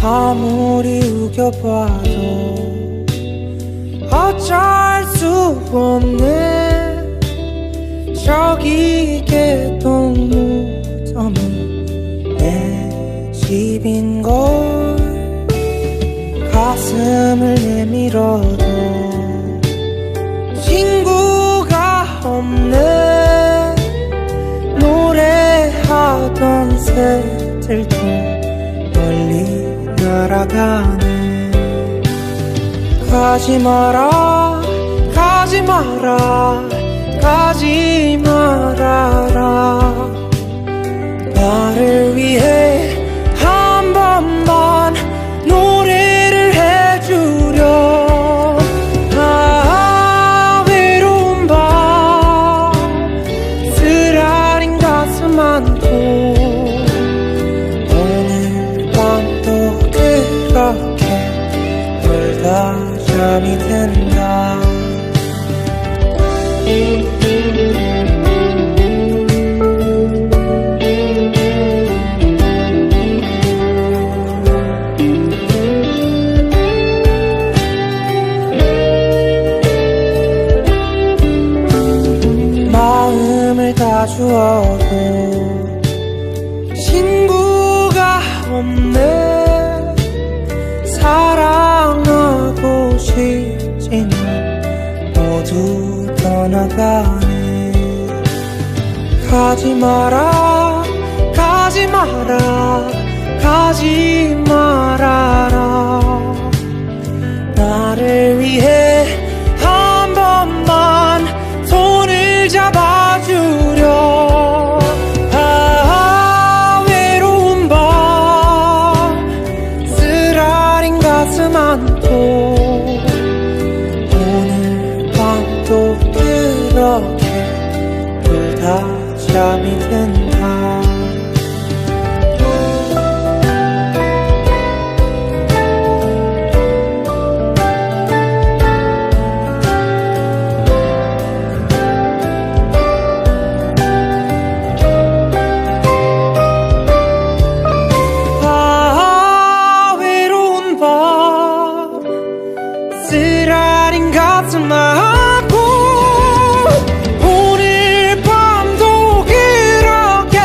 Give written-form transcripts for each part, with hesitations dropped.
아무리 우겨봐도 어쩔 수 없네. 저기 개똥무덤은 내 집인걸. 가슴을 내밀어도 친구가 없네. 노래하던 새들도 멀리 날아가네. 가지 마라, 가지 마라, 가지 말아라. 나를 위해 한 번만 노래를 해주렴. 아, 외로운 밤 쓰라린 가슴 안고 오늘 밤도 그렇게 울다 잠이 든다. 마음을 다 주어도 친구가 없네. 사랑하고 싶지만 모두 떠나가네. 가지 마라, 가지 마라, 가지 말아라. 나를 위해 한 번만 손을 잡아주렴. 아, 외로운 밤 쓰라린 가슴 안고 오늘 밤도 그렇게 울다 잠이 든다. 쓰라린 가슴 안고 오늘 밤도 그렇게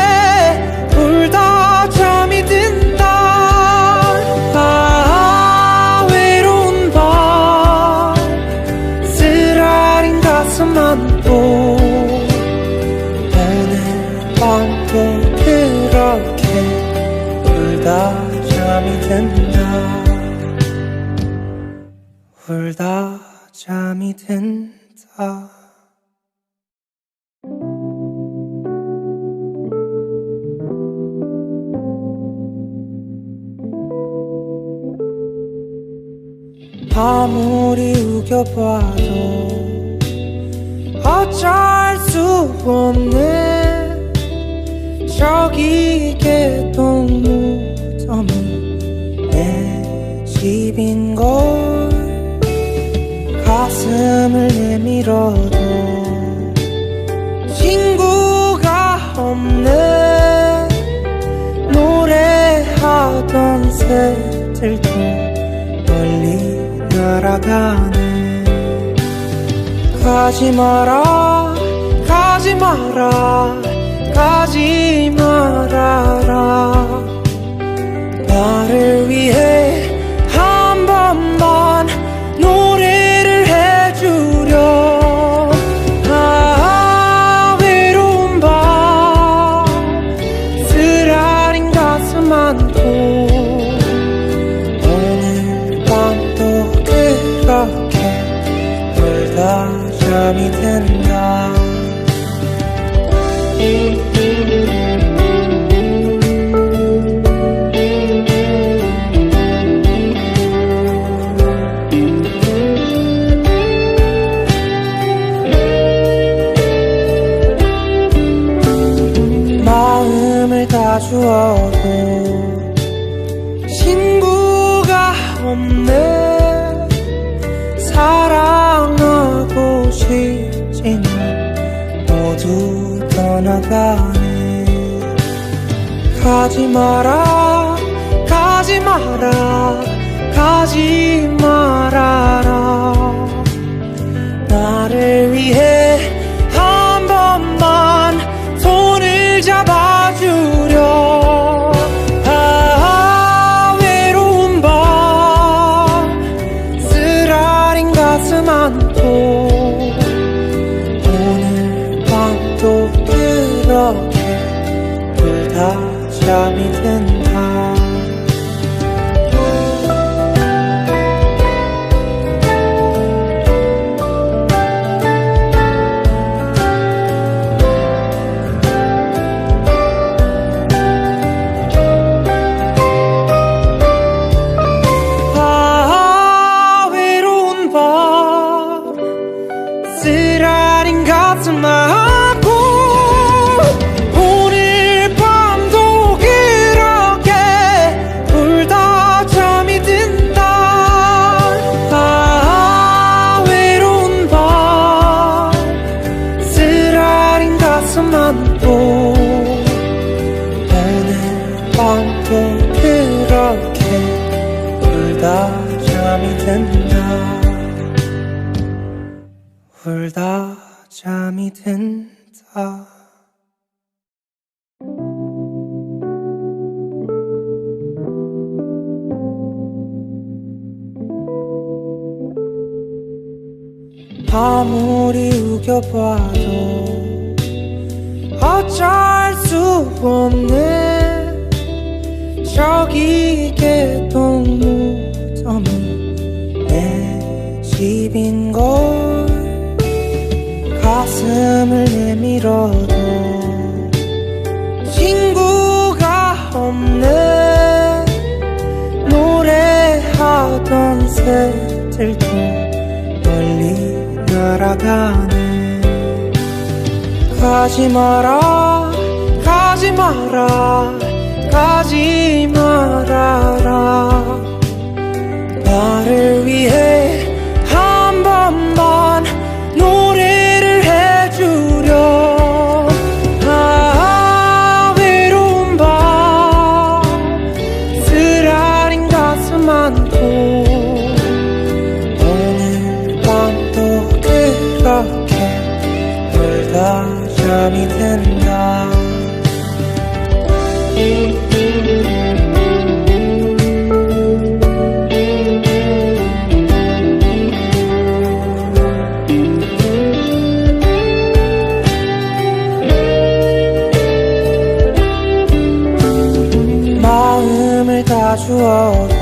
울다 잠이 든다. 아, 외로운 밤 쓰라린 가슴 안고 오늘 밤도 그렇게 울다 잠이 든다. 울다 잠이 든다. 아무리 우겨봐도 어쩔 수 없네. 저기 개똥무덤은 내 집인걸. 가슴을 내밀어도 친구가 없네. 노래하던 새들도 멀리 날아가네. 가지 마라, 가지 마라, 가지 말아라. 나를 위해 한 번만 노래를 해주렴. 아, 외로운 밤 쓰라린 가슴 안고 오늘 밤도 그렇게 울다 잠이 든다. 마음을 다 주어도 친구가 없네. 사랑하고 싶지만 모두 떠나가네. 가지 마라, 가지 가지 마라 가지 말아라 나를 위해 한 번만 손을 잡아주려 외로운 밤 쓰라린 가슴 안고 오늘 밤도 그렇게 울다 잠이 든다 외로운 밤 쓰라린 가슴 안고 오늘 밤도 그렇게 울다 잠이 든다 외로운 밤 쓰라린 가슴 안고 오늘 밤도 그렇게 울다 잠이 든다 울다 잠이 든다 아무리 우겨봐도 어쩔 수 없네 저기 개똥무덤이 내 집인걸 가슴을 내밀어도 친구가 없네 노래하던 새들도 멀리 날아가네 가지 마라 가지 마라 가지 말아라 나를 위해 한 번만 노래를 해주려 외로운 밤 쓰라린 가슴 안고 오늘 밤도 그렇게 울다 잠이 든다 마음을 다 주어도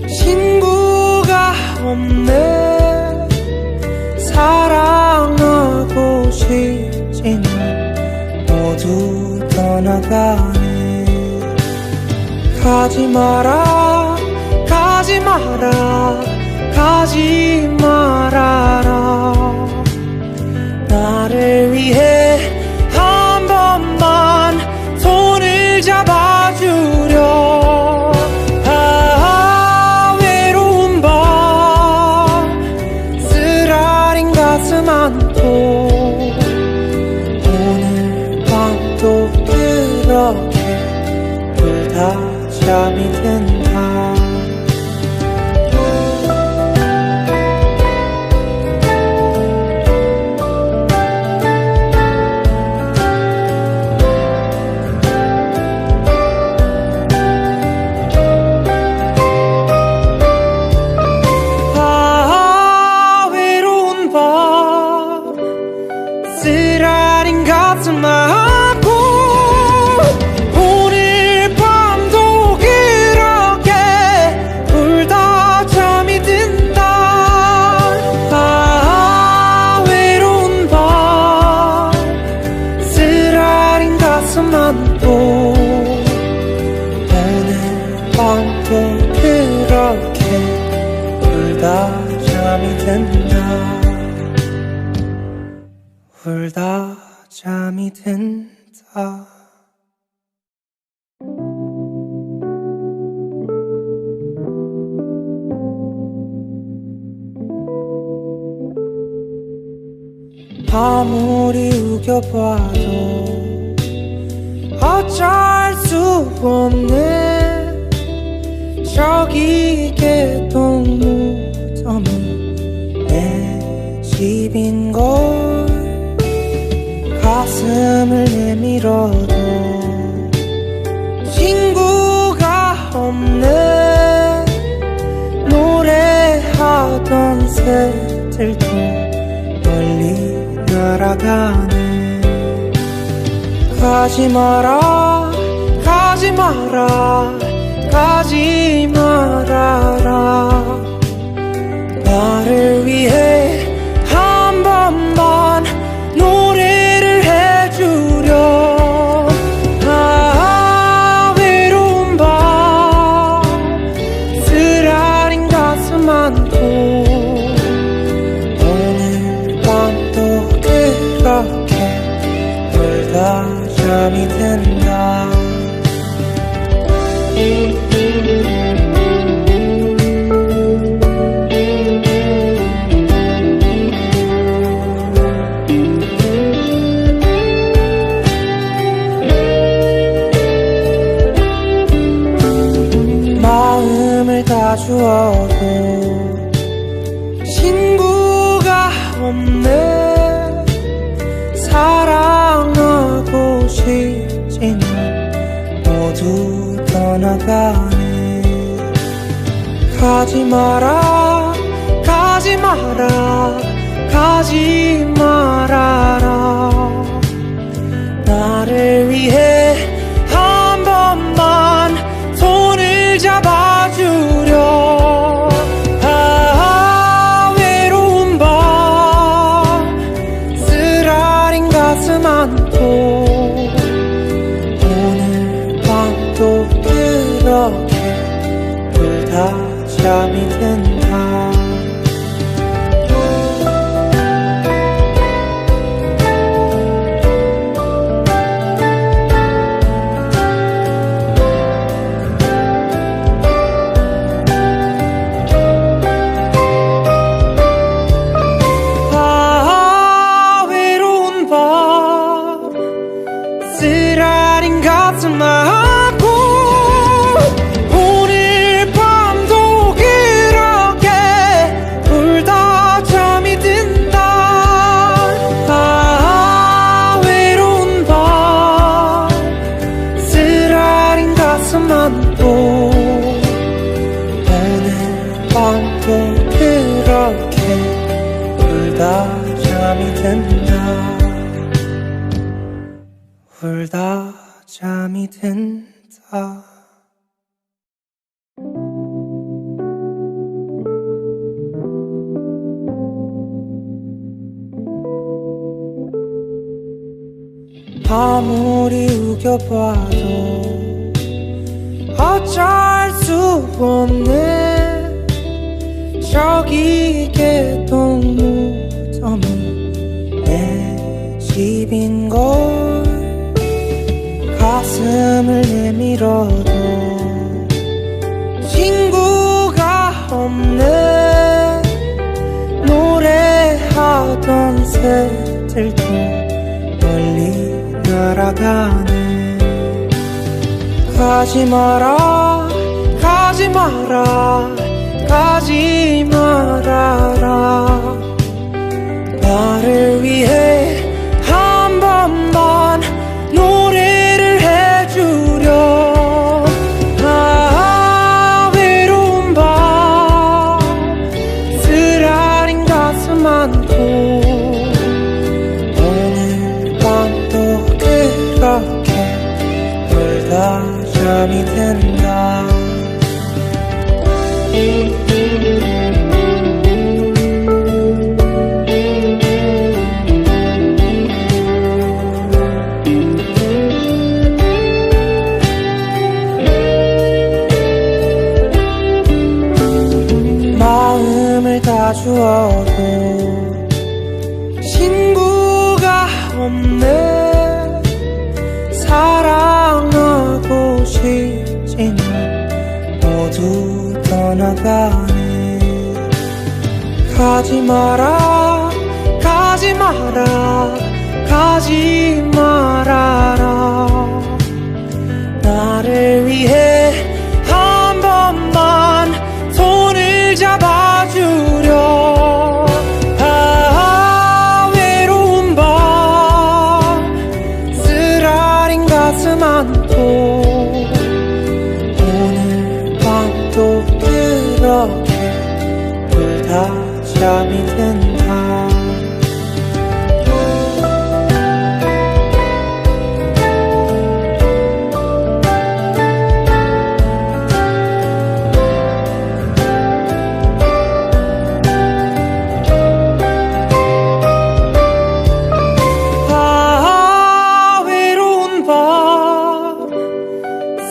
친구가 없네 사랑하고 싶지만 모두 떠나가네 가지 마라 가지 마라 가지 말아라 나를 위해 한 번만 손을 잡아주려 외로운 밤 쓰라린 가슴 안고 오늘 밤도 그렇게 울다 잠이 든다 외로운 밤 쓰라린 가슴 안고 오늘 밤도 그렇게 울다 잠이 든다 외로운 밤 쓰라린 가슴 안고 오늘 밤도 그렇게 울다 잠이 든다 울다 잠이 든다 아무리 우겨봐도 어쩔 수 없네 저기 개똥무덤이 내 집인걸. 가슴을 내밀어도 친구가 없네. 노래하던 새들도 멀리 날아가네. 가지 마라, 가지 마라, 가지 말아라. 나를 위해 한 번만 노래를 해주렴. 아, 외로운 밤 쓰라린 가슴 안고 오늘 밤도 그렇게 울다 잠이 든다. 마음을 다 주어도 친구가 없네. 사랑하고 싶지만 모두 떠나가네. 가지 마라, 가지 마라, 가지 말아라. 나를 위해 한 번만 손을 잡아주렴. 아, 외로운 밤 쓰라린 가슴 안고 오늘 밤도 그렇게 울다 잠이 든다. 아, 외로운 밤 쓰라린 가슴 안고 오늘 밤도 그렇게 울다 잠이 든다. 아, 외로운 밤 쓰라린 가슴 안고 오늘 밤도 그렇게 울다 잠이 든다. 울다 잠이 든다. 아무리 우겨봐도 어쩔 수 없네. 저기 개똥무덤이 내 집인걸. 가슴을 내밀어도 친구가 없네. 노래하던 새들도 멀리 날아가네. 가지 마라, 가지 마라, 가지 말아라. 나를 위해 한 번만 노래를 해주렴. 아, 외로운 밤 쓰라린 가슴 안고 오늘 밤도 그렇게 울다 잠이 든다. 마음을 다 주어도 친구가 없네. 사랑하고 싶지만 모두 떠나가네. 가지 마라, 가지 마라, 가지 말아라. 나를 위해 한 번만 든다.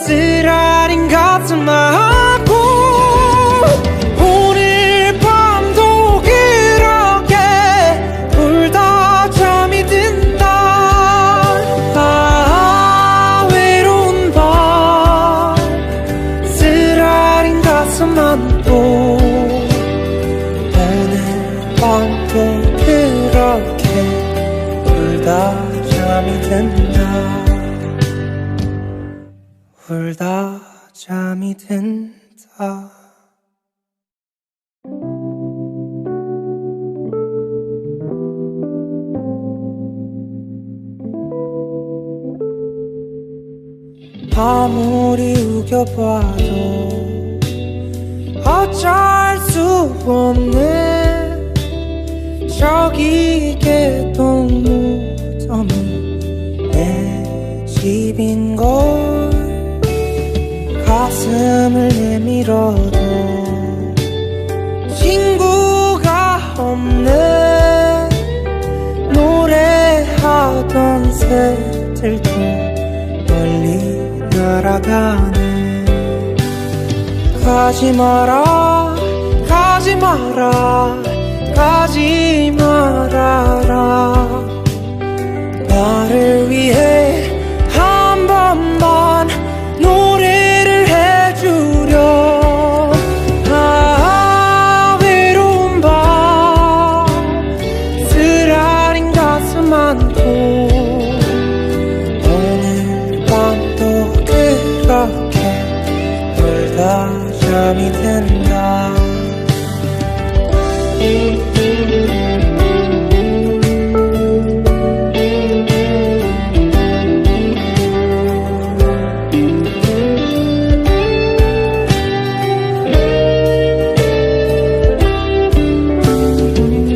쓰라린 가슴 아고 오늘 밤도 그렇게 울다 잠이 든다. 외로운 밤 쓰라린 가슴 안고 오늘 밤도 그렇게 울다 잠이 든다. 울다 잠이 든다. 아무리 우겨봐도 어쩔 수 없네. 저기 개똥무덤이 내 집인걸. 가슴을 내밀어도 친구가 없네. 노래하던 새들도 멀리 날아가네. 가지 마라 가지 마라 가지 말아라. 나를 위해 한 번만 노래를 해주렴. 외로운 밤 쓰라린 가슴 안고 오늘 밤도 그렇게 울다 잠이 든다.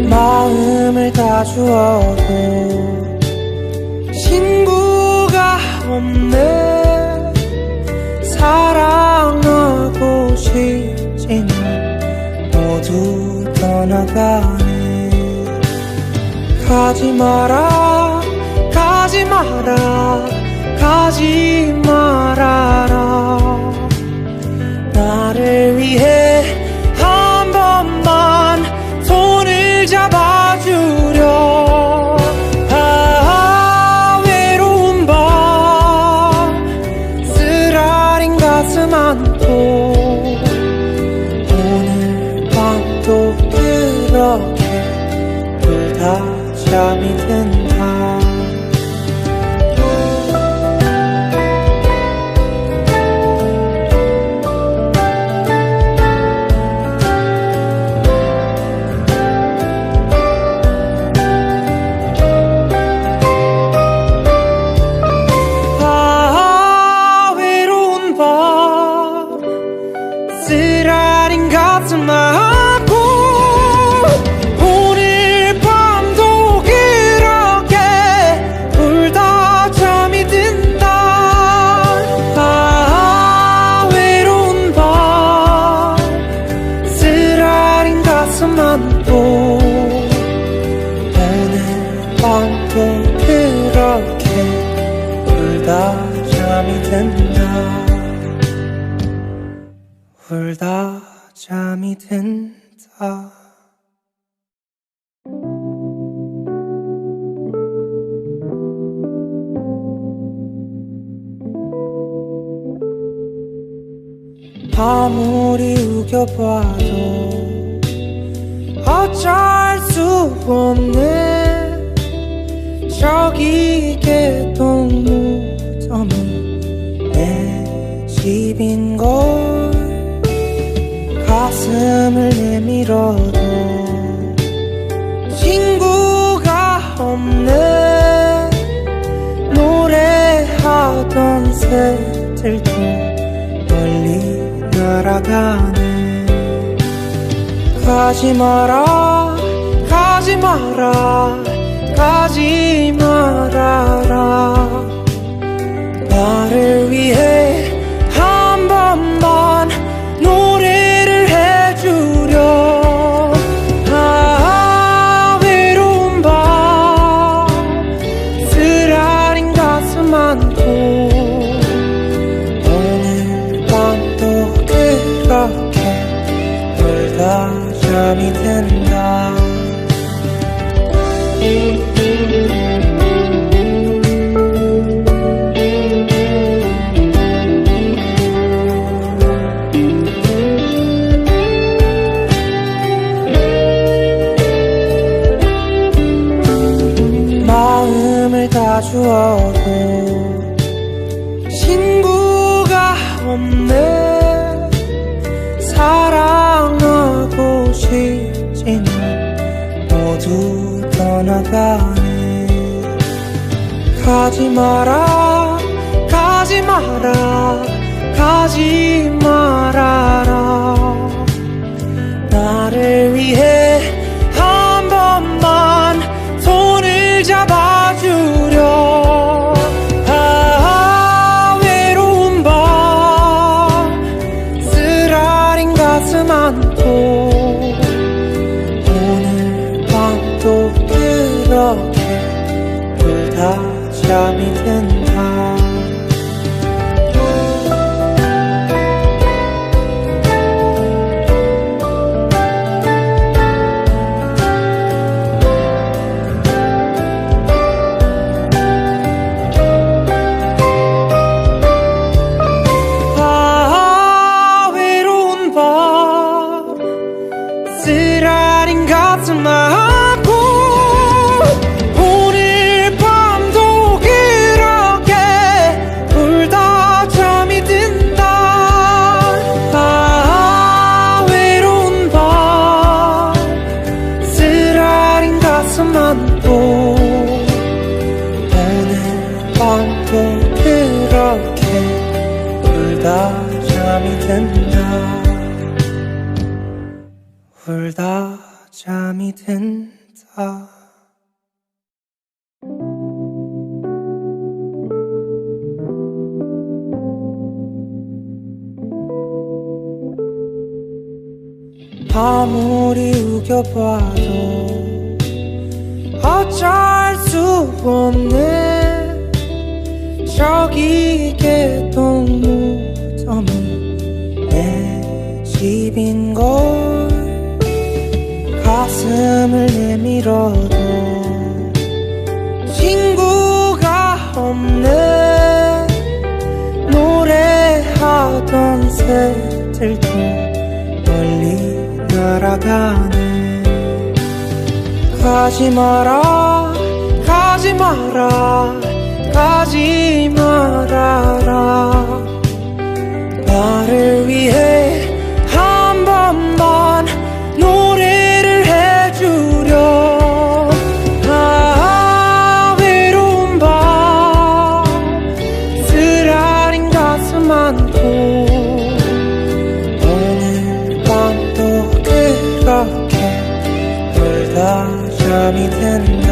마음을 다 주어도 친구가 없네. 사랑하고 싶지만 모두 떠나가네. 가지 마라 가지 마라 가지 말아라. 나를 위해 한 번만 손을 잡아주렴. 외로운 밤 쓰라린 가슴 안고 오늘 밤도 그렇게 울다 잠이 든다. 외로운 밤 쓰라린 가슴 안고 오늘 밤도 그렇게 울다 잠이 든다. 외로운 밤 쓰라린 가슴 안고 오늘 밤도 그렇게 울다 잠이 든다. 울다 잠이 든다. 아무리 우겨봐도 어쩔 수 없네. 저기 개똥무덤이 내 집인걸. 가슴을 내밀어도 친구가 없네. 노래하던 새들도 멀리 날아가네. 가지 마라 주어도 친구가 없네. 사랑하고 싶지만 모두 떠나가네. 가지 마라 가지 마라 가지 말아라. 나를 위해 한 번만 손을 잡아주려. 외로운 밤 쓰라린 가슴 안고 오늘 밤도 그렇게 울다 잠이 든다. 쓰라린 가슴 안고 오늘 밤도 그렇게 울다 잠이 든다. 외로운 밤 쓰라린 가슴 안고 오늘 밤도 그렇게 울다 잠이 든다. 울다 잠이 든다. 아무리 우겨봐도 어쩔 수 없네. 저기 개똥무덤은 내 집인걸. 가슴을 내밀어도 친구가 없네. 노래하던 새들도 멀리 날아가네. 가지 마라 가지 마라 가지 말아라. 나를 위해 한 번만 노래를 해주려. 외로운 밤 쓰라린 가슴 안고 오늘 밤도 그렇게 울다 잠이 든다.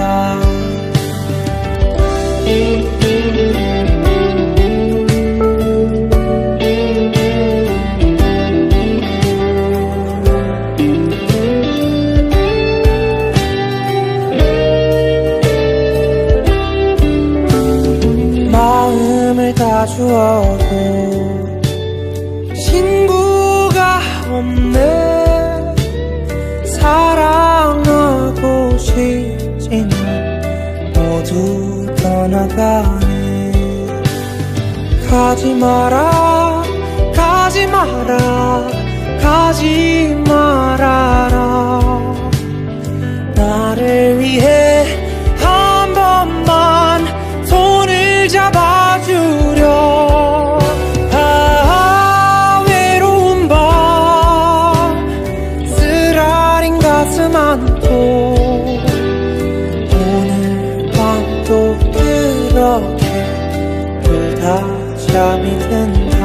마음을 다 주어도 친구가 없네. 사랑하고 싶지만 모두 떠나가네. 가지 마라 가지 마라 가지 말아라. 나를 위해 한 번만 손을 잡아주려. 외로운 밤 쓰라린 가슴 안고 오늘 밤도 그렇게 울다 잠이 든다.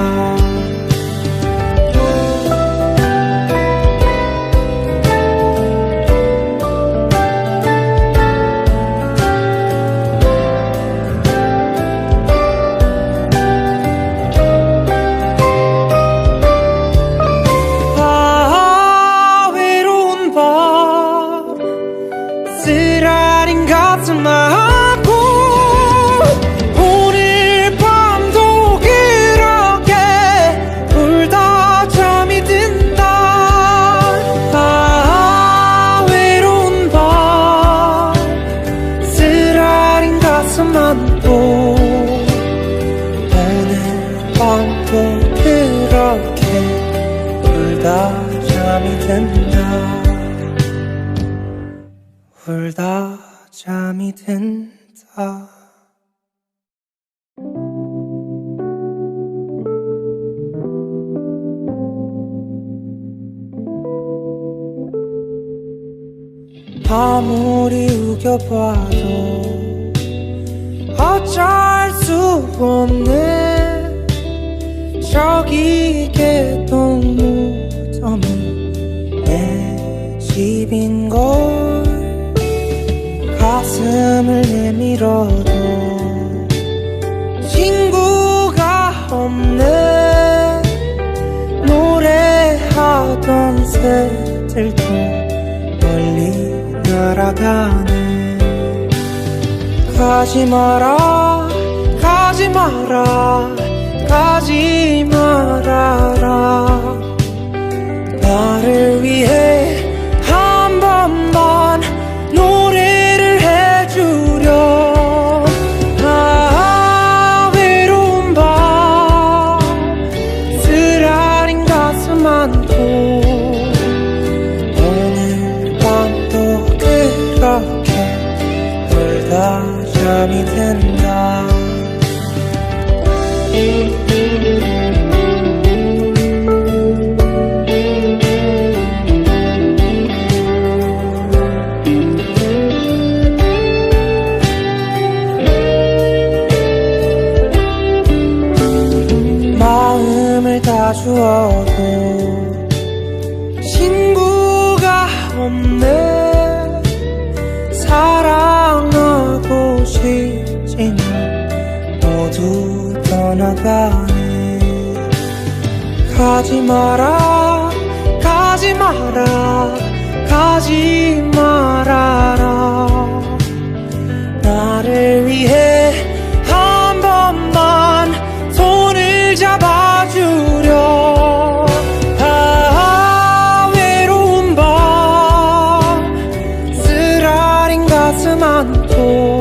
쓰라린 가슴 안고 오늘 밤도 그렇게 울다 잠이 든다. 외로운 밤 쓰라린 가슴 안고 오늘 밤도 그렇게 울다 잠이 든다. 울다 잠이 든다. 아무리 우겨봐도 어쩔 수 없네. 저기 개똥무덤이 내 집인걸. 가슴을 내밀어도 친구가 없네. 노래하던 새들도 멀리 날아가네. 가지 마라, 가지 마라, 가지 말아라. 나를 위해 한 번만 노래를 해주렴. 아, 외로운 밤 쓰라린 가슴 안고 오늘 밤도 그렇게 울다 잠이 든다. 마음을 다 주어도 친구가 없네. 사랑하고 싶지만 모두 떠나가네. 가지 마라, 가지 마라, 가지 말아라. 나를 위해 한 번만 손을 잡아주렴. 아, 외로운 밤 쓰라린 가슴 안고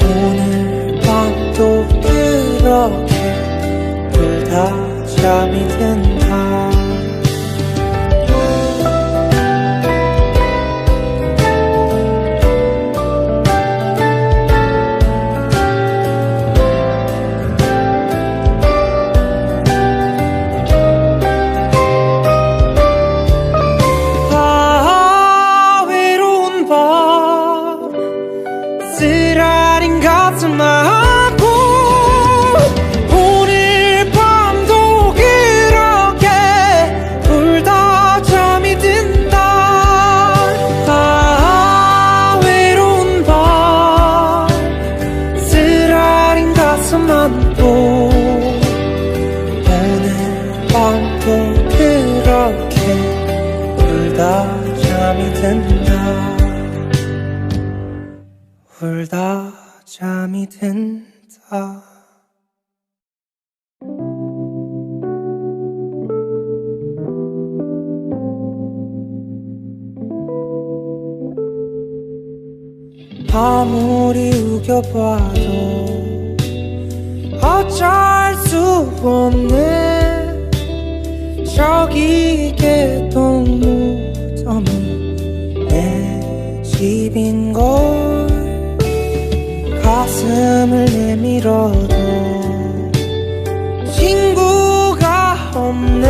오늘 밤도 그렇게 울다 잠이 든다. 쓰라린 가슴 안고 오늘 밤도 그렇게 울다 잠이 든다. 아, 외로운 밤 쓰라린 가슴 안고 오늘 밤도 그렇게 울다 잠이 든다. 울다 잠이 든다. 아무리 우겨봐도 어쩔 수 없네. 저기 개똥무덤이 내 집인걸. 가슴을 내밀어도 친구가 없네.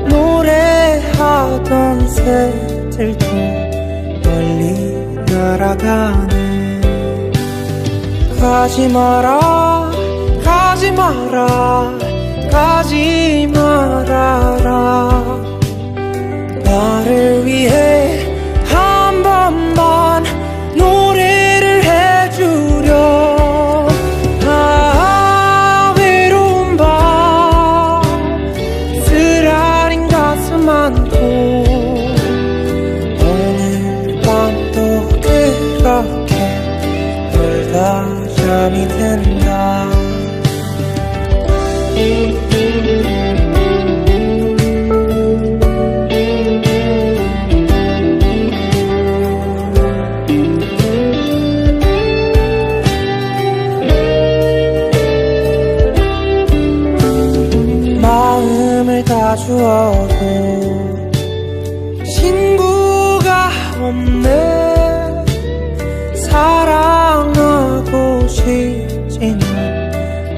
노래하던 새들도 멀리 날아가네. 가지 마라, 가지 마라, 가지 말아라. 나를 위해 한 번만 노래를 해주렴. 아, 외로운 밤 쓰라린 가슴 안고 오늘 밤도 그렇게 울다 잠이 든다. 마음을 다 주어도 친구가 없네. 사랑하고 싶지만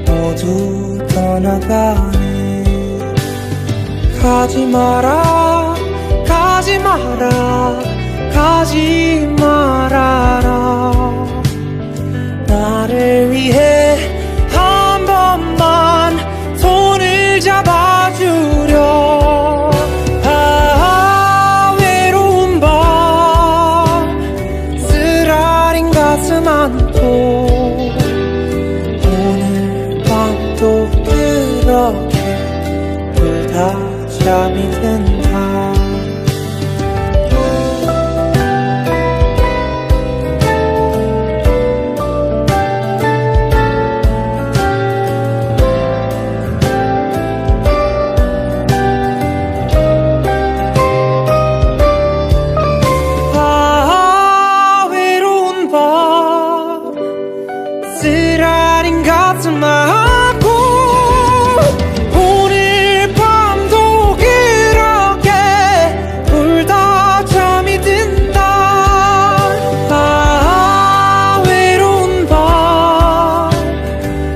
모두 떠나가네. 가지 마라, 가지 마라 가지 말아라. 나를 위해 한 번만 손을 잡아주려. 외로운 밤 쓰라린 가슴 안고 오늘 밤도 그렇게 울다 잠이 든다. 외로운 밤 쓰라린 가슴 안고 오늘 밤도 그렇게 울다 잠이 든다. 외로운 밤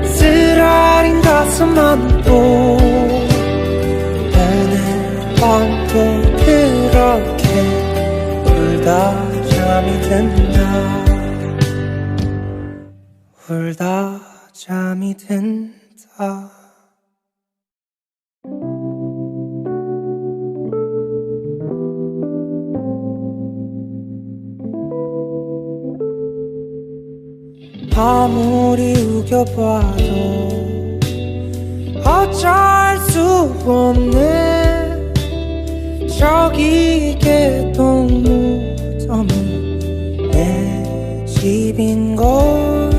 쓰라린 가슴 안고 오늘 밤도 그렇게 울다 잠이 든다. 울다 잠이 든다. 아무리 우겨봐도 어쩔 수 없네. 저기 개똥무덤이 내 집인걸.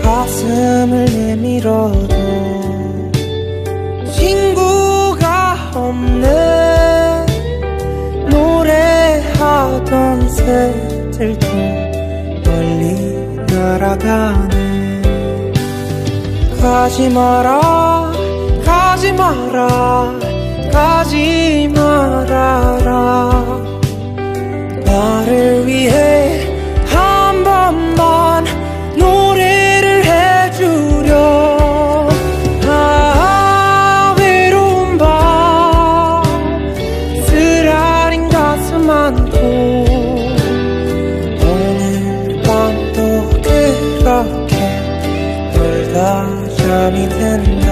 가슴을 내밀어도 친구가 없네. 노래하던 새들도 멀리 날아가네. 가지 마라 가지 마라 가지 말아라. 나를 위해 한 번만 노래를 해주려. 외로운 밤 쓰라린 가슴 안고 오늘 밤도 그렇게 울다 잠이 든다.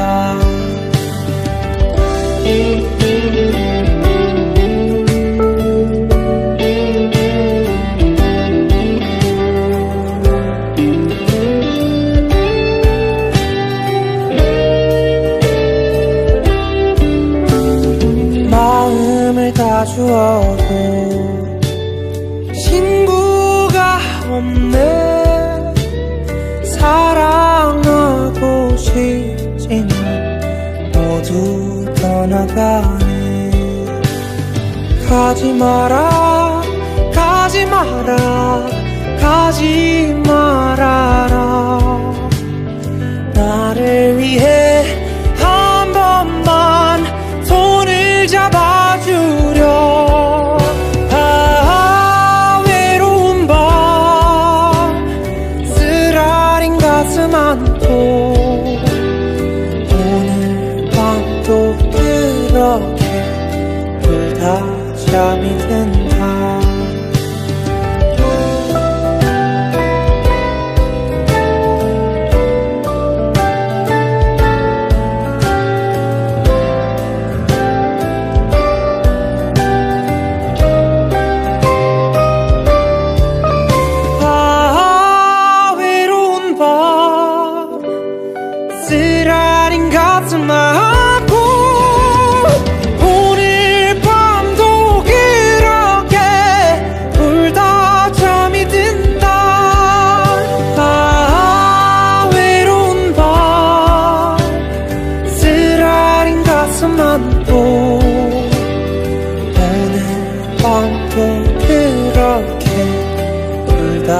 마음을 다 주어도 친구가 없네. 사랑하고 싶지만 모두 떠나가네. 가지 마라 가지 마라 가지 말아라. 나를 위해 한 번만 손을 잡아주려. 외로운 밤 쓰라린 가슴 안고 오늘 밤도 그렇게 울다 잠이 든다. 외로운 밤 쓰라린 가슴 안고 오늘 밤도 그렇게 울다 잠이 든다. 외로운 밤 쓰라린 가슴 안고 오늘 밤도 그렇게 울다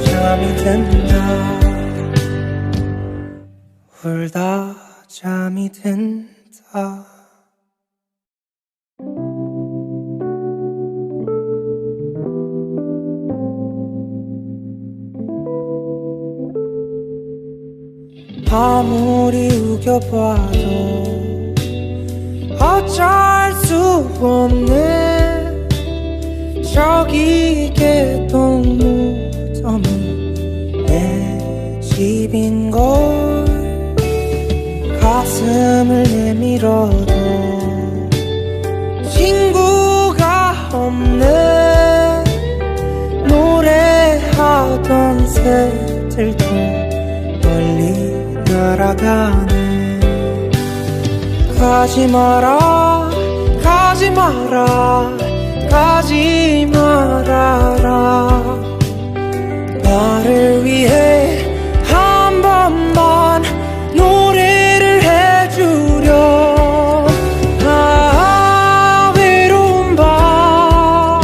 잠이 든다. 울다 잠이 든다. 아무리 우겨봐도 어쩔 수 없네. 저기 개똥무덤은 내 집인걸. 가슴을 내밀어도 친구가 없네. 노래하던 새들도 멀리 날아가네. 가지 마라 가지 마라 가지 말아라. 나를 위해 한 번만 노래를 해주렴. 아 외로운 밤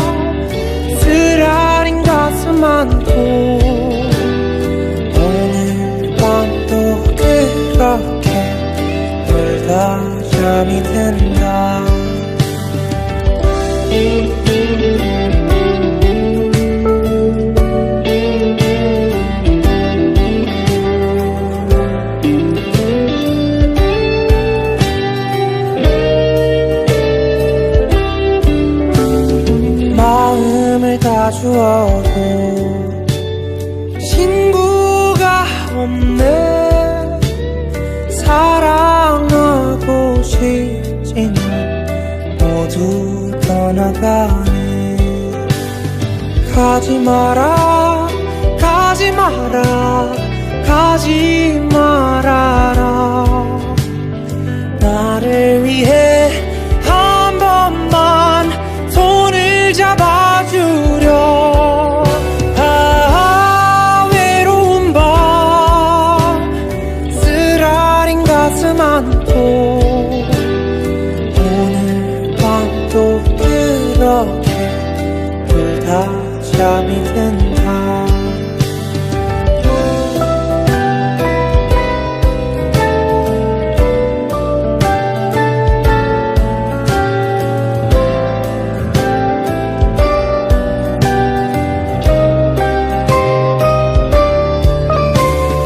쓰라린 가슴 안고 오늘 밤도 그렇게 울다 잠이 든다. 마음을 다 주어도 친구가 없네. 사랑하고 싶지만 모두 떠나가네. 가지 마라 가지 마라 가지 말아라. 나를 위해 한 번만 손을 잡아주렴. 아 외로운 밤 쓰라린 가슴 안고 오늘 밤도 그렇게 울다 잠이 든다.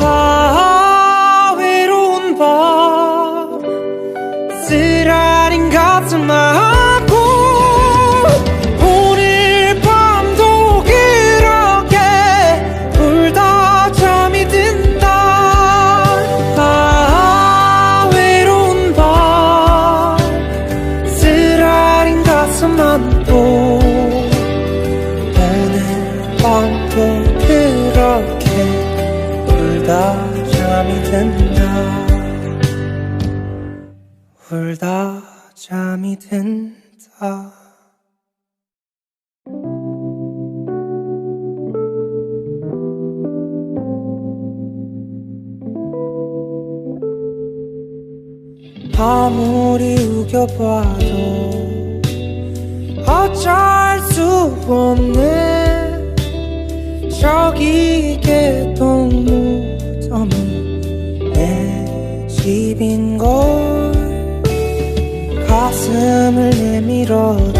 아 외로운 밤 쓰라린 가슴 안고 오늘 밤도 그렇게 울다 잠이 든다. 아 외로운 밤 쓰라린 가슴 안고 오늘 밤도 그렇게 울다 잠이 든다. 울다 잠이 든다. 아무리 우겨봐도 어쩔 수 없네. 저기 개똥무덤은 내 집인걸. 가슴을 내밀어도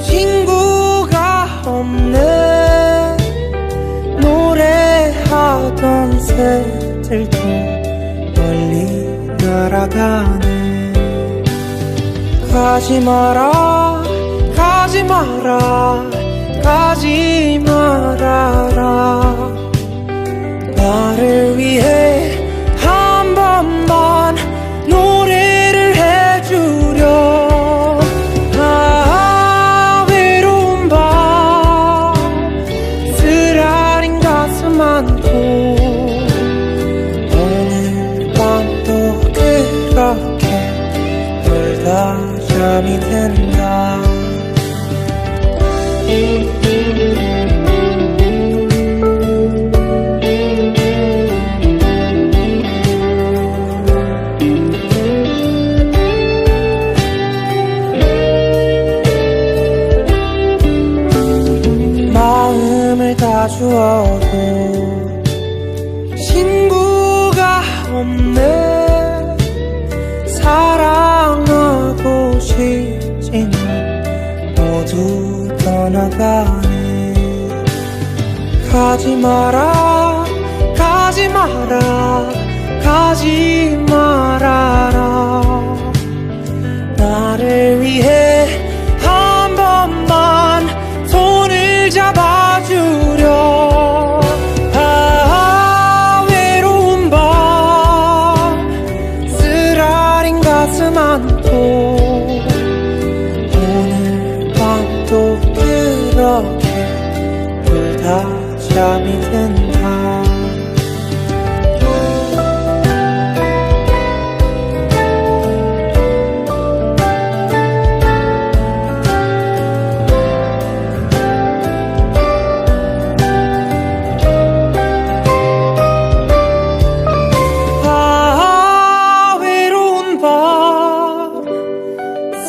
친구가 없네. 노래하던 새들도 멀리 날아가네. 가지 마라 가지 마라 가지 말아라. 나를 위해 한 번만 노래를 해주렴. 아 외로운 밤 쓰라린 가슴 안고 오늘 밤도 그렇게 울다 잠이 든다. 마음을 다 주어도 친구가 없네. 사랑하고 싶지만 모두 떠나가네. 가지 마라 가지 마라 가지 말아라. 나를 위해 한 번만 잠이 든다.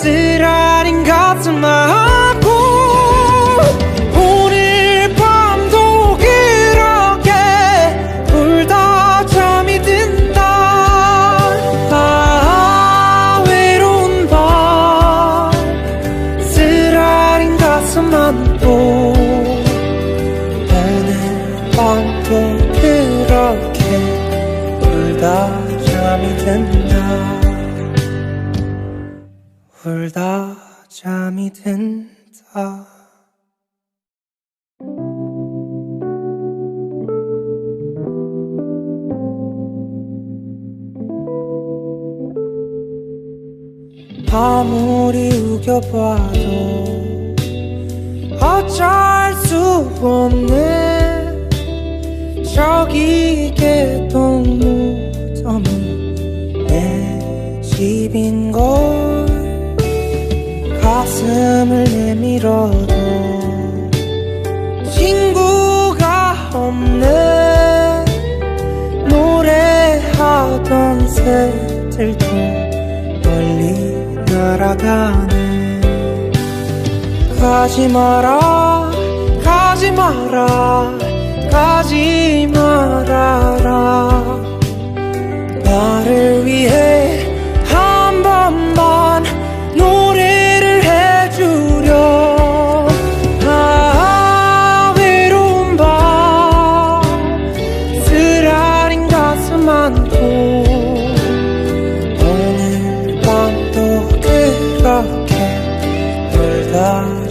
쓰라린 가슴 안고 오늘 밤도 그렇게 울다 잠이 든다. 외로운 밤 쓰라린 가슴 안고 오늘 밤도 그렇게 울다 잠이 든다. 울다 잠이 든다. 아무리 우겨봐도 어쩔 수 없네. 저기 개똥무덤은 내 집인걸. 가슴을 내밀어도 친구가 없네. 노래하던 새들도 멀리 날아가네. 가지 마라 가지 마라 가지 말아라. 나를 위해 한 번만 노래를 해주려. 외로운 밤 쓰라린 가슴 안고 오늘 밤도 그렇게 울다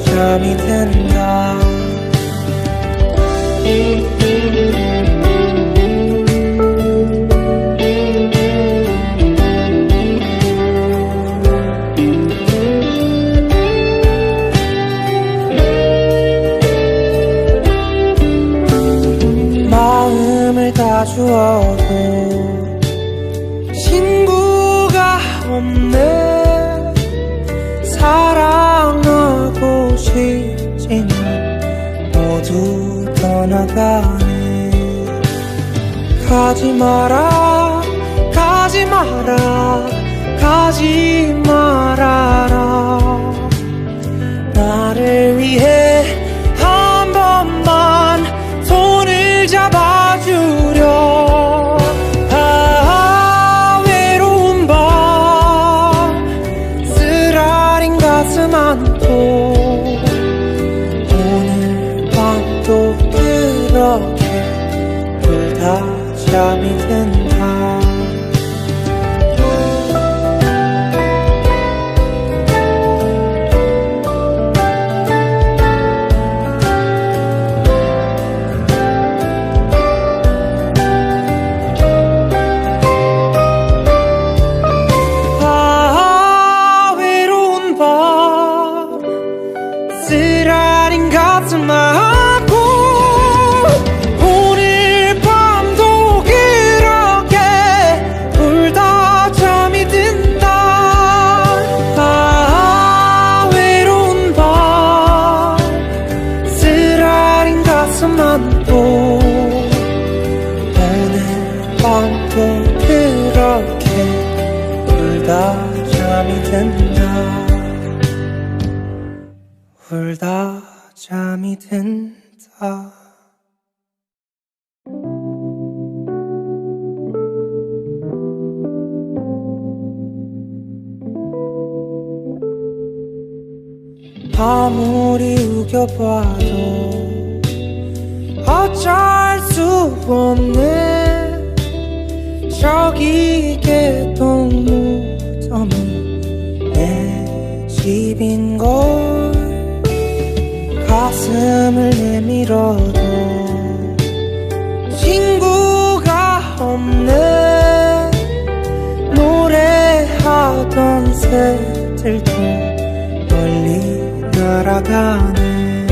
잠이 든다. 마음을 다 주어도 친구가 없네. 사랑하고 싶지만 모두 떠나가네. 가지 마라 가지 마라 가지 말아라. 나를 위해 한 번만 손을 잡아주려. 외로운 밤 쓰라린 가슴 안고 오늘 밤도 그렇게 울다 잠이 든다. 쓰라린 가슴 안고 오늘 밤도 그렇게 울다 잠이 든다. 외로운 밤 쓰라린 가슴 안고 오늘 밤도 그렇게 울다 잠이 든다. 울다 잠이 든다. 아무리 우겨봐도 어쩔 수 없네. 저기 개똥무덤은 내 집인걸. 가슴을 내밀어도 친구가 없네. 노래하던 새들도 멀리 날아가네.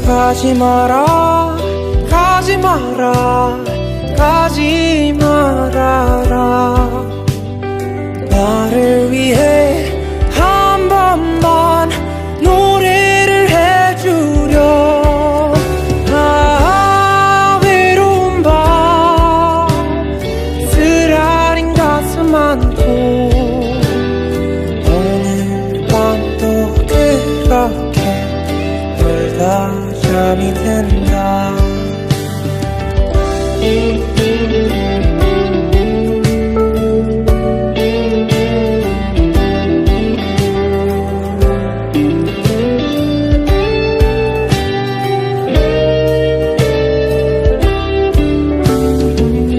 가지 마라 가지 마라 가지 말아라 나를 위해 한 번만 노래를 해주려 외로운 밤 쓰라린 가슴 안고 오늘 밤도 그렇게 울다 잠이 든다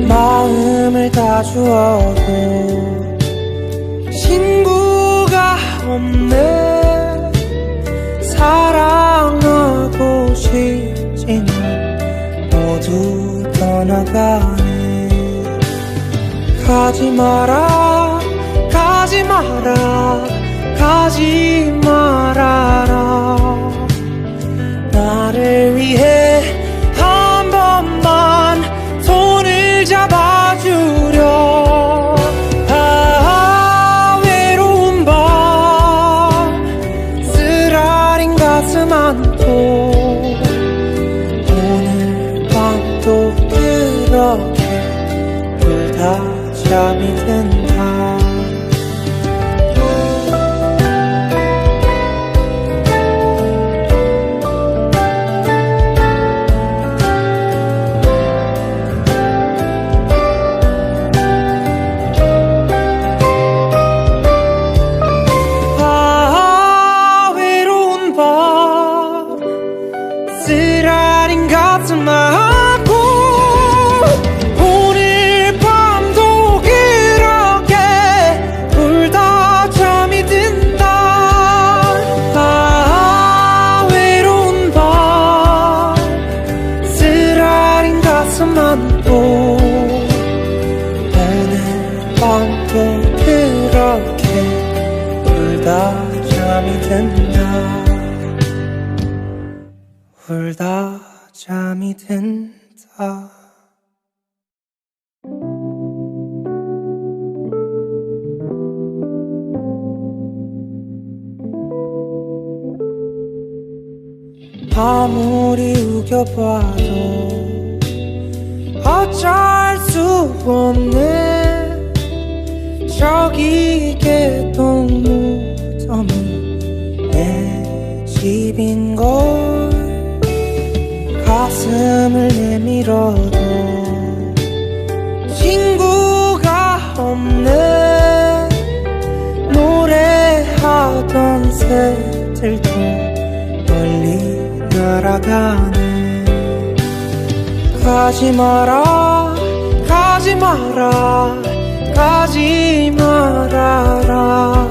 마음을 다 주어도 친구가 없네 사랑하고 싶지만 모두 떠나가네 가지 마라 가지 마라 가지 말아라 나를 위해 한 번만 손을 잡아주려 외로운 밤 쓰라린 가슴 안고 오늘 밤도 그렇게 울다 잠이 든다 외로운 밤 쓰라린 가슴 안고 오늘 밤도 그렇게 울다 잠이 든다 외로운 밤 쓰라린 가슴 안고 오늘 밤도 그렇게 울다 잠이 든다 울다 잠이 든다 아무리 우겨봐도 어쩔 수 없네 저기 개똥무덤은 내 집인걸 가슴을 내밀어도 친구가 없네 노래하던 새들도 멀리 날아가네 가지 마라 가지 마라 가지 말아라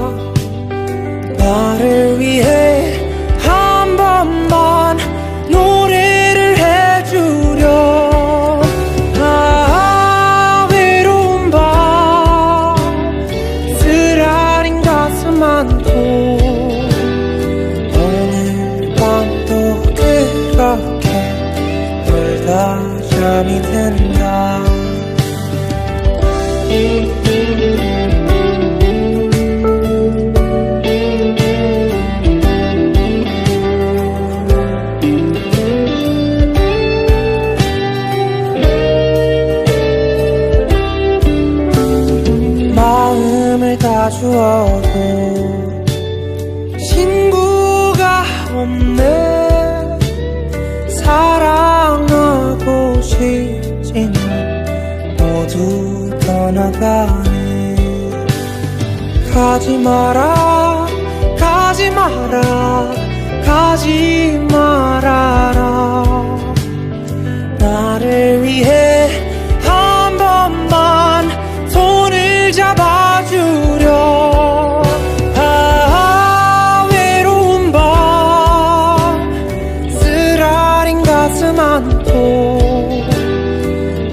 나를 위해 한 번만 노래를 해주려 외로운 밤 쓰라린 가슴 안고 오늘 밤도 그렇게 울다 잠이 든다 마음을 다 주어도 친구가 없네 사랑하고 싶지만 모두 떠나가네 가지 마라 가지 마라 가지 말아라 나를 위해 한 번만 손을 잡아주려 외로운 밤 쓰라린 가슴 안고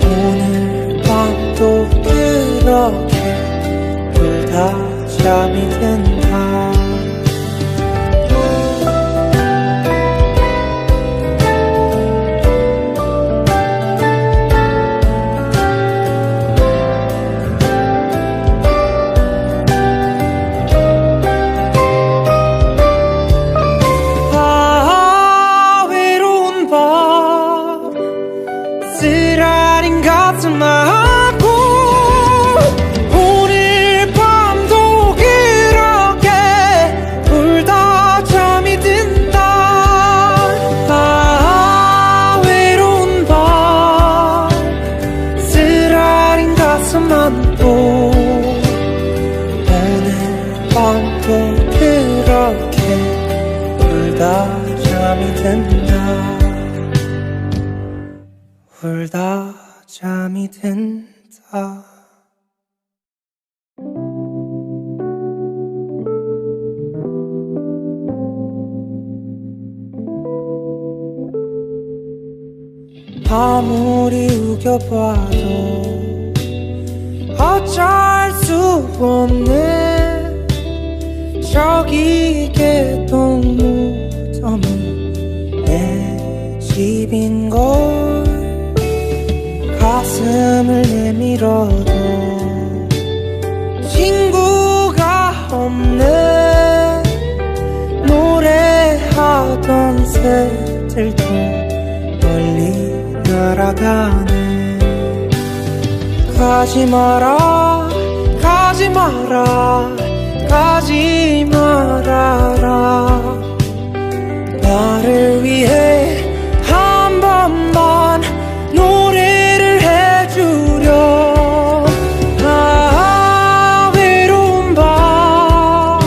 오늘 밤도 그렇게 울다 잠이 든다 잠이 든다 울다 잠이 든다 아무리 우겨봐도 어쩔 수 없네 저기 개똥무덤은 내 집인걸 가슴을 내밀어도 친구가 없네 노래하던 새들도 멀리 날아가네 가지 마라 가지 마라 가지 말아라 나를 위해 한 번만 노래를 해주려 아 외로운 밤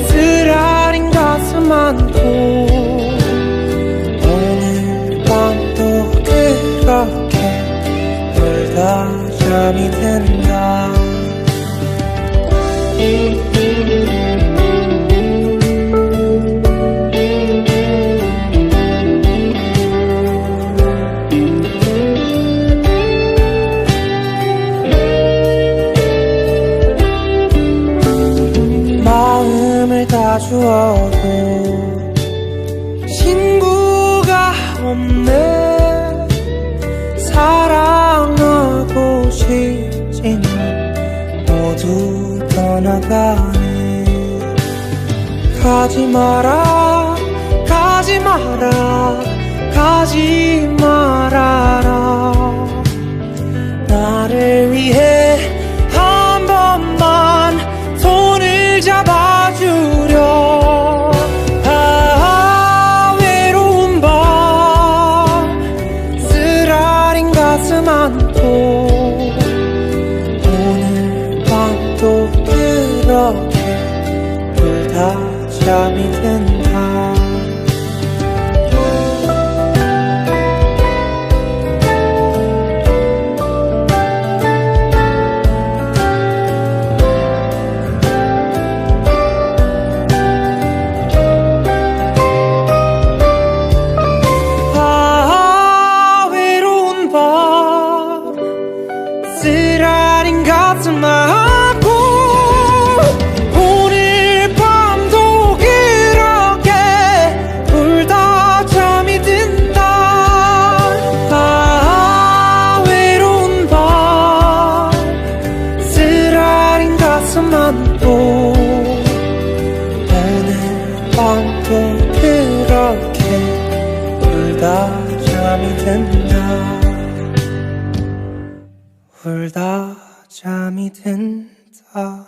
쓰라린 가슴 안고 오늘 밤도 그렇게 울다 잠이 든다 마음을 다 주어도 친구가 없네 사랑하고 싶지만 모두 떠나가네 가지 마라 가지 마라 가지 말아라 나를 위해 한 번만 손을 잡아주려 아 외로운 밤 쓰라린 가슴 안고 오늘 밤도 그렇게 울다 잠이 든다 아 외로운 밤 쓰라린 가슴 안고 오늘 밤도 그렇게 울다 잠이 든다 아 외로운 밤 쓰라린 가슴 안고 오늘 밤도 그렇게 울다 잠이 든다 울다 잠이 든다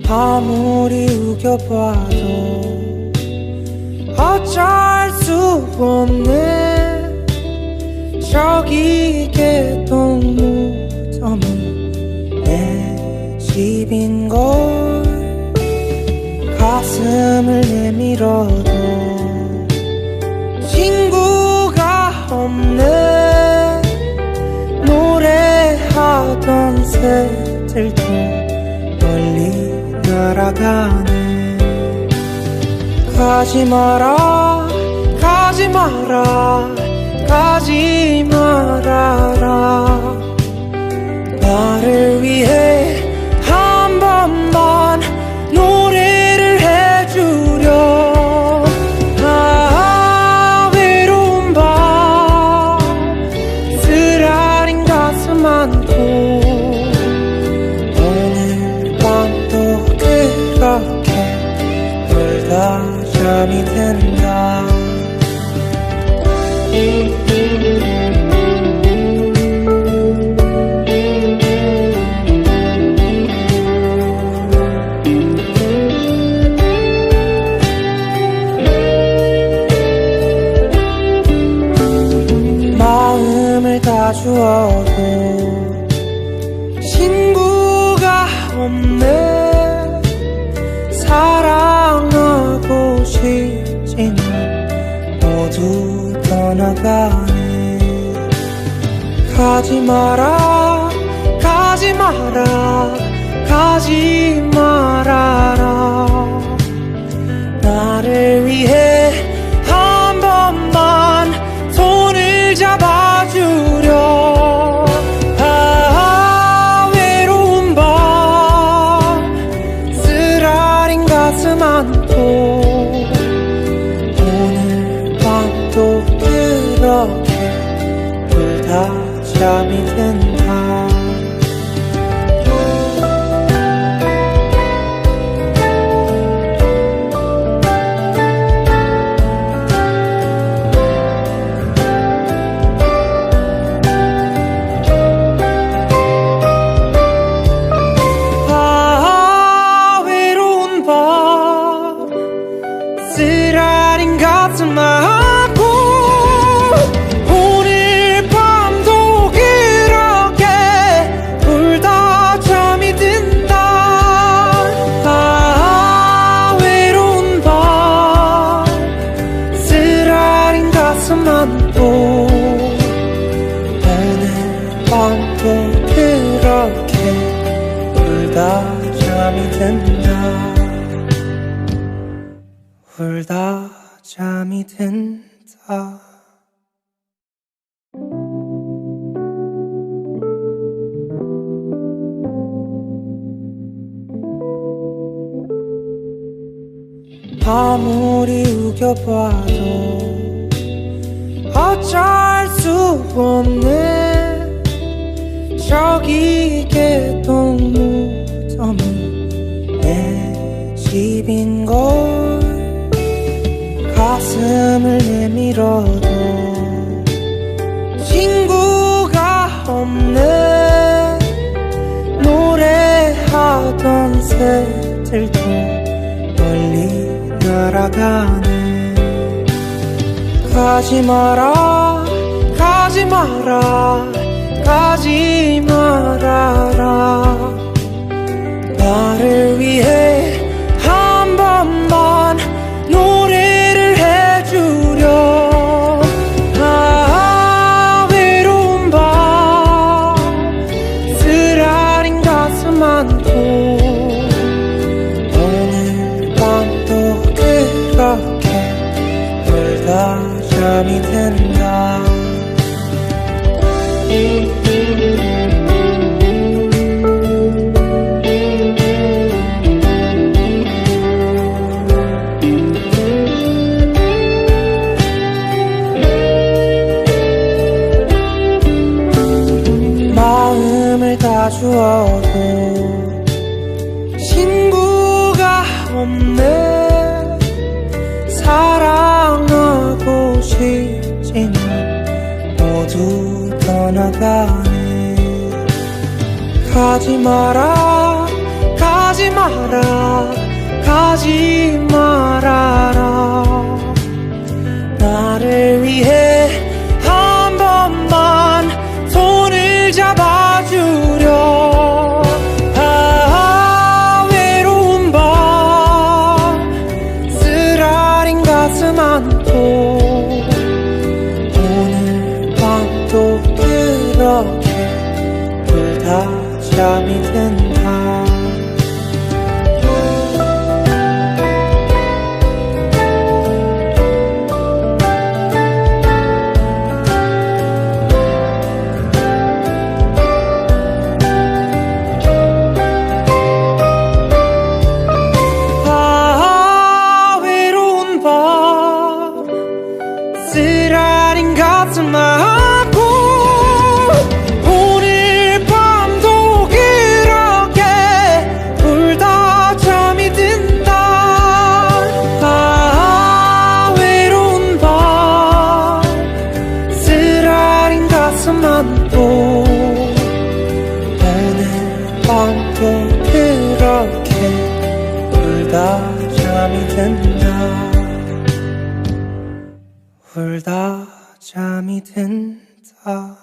아무리 우겨봐도 어쩔 수 없네 저기 개똥무덤은 내 집인걸 가슴을 내밀어도 친구가 없네 노래하던 새들도 멀리 날아가네 가지 마라 가지 마라 가지 말아라 나를 위해 한 번만 노래를 해주려 아 외로운 밤 쓰라린 가슴 안고 오늘 밤도 그렇게 울다 잠이 든다 마음을 다 다 주어도 친구가 없네. 사랑하고 싶지만 모두 떠나가네. 가지 마라, 가지 마라, 가지 말아라. 나를 위해 한 번만 손을 잡아주려. 외로운 밤 쓰라린 가슴 안고 오늘 밤도 그렇게 울다 잠이 든다. 쓰라린 가슴 안고 오늘 밤도 그렇게 울다 잠이 든다. 외로운 밤 쓰라린 가슴 안고 오늘 밤도 그렇게 울다 잠이 든다. 울다 잠이 든다. 아무리 우겨봐도 어쩔 수 없네. 저기 개똥무덤은 내 집인걸. 가슴을 내밀어도 친구가 없네. 노래하던 새들도 멀리 날아가네. 가지 마라, 가지 마라, 가지 말아라. 나를 위해 한 번만 노래를 해주려. 외로운 밤 쓰라린 가슴 안고 오늘 밤도 그렇게 울다 잠이 든다. 마음을 다 주어도 친구가 없네. 사랑하고 싶지만 모두 떠나가네. 가지 마라, 가지 마라, 가지 말아라. 나를 위해 한 번만 손을 잡아주려. 외로운 밤 쓰라린 가슴 안고 오늘 밤도 그렇게 울다 잠이 든다. 쓰라린 가슴 안고 오늘 밤도 그렇게 울다 잠이 든다. 외로운 밤 쓰라린 가슴 안고 오늘 밤도 그렇게 울다 잠이 든다. 울다 잠이 든다.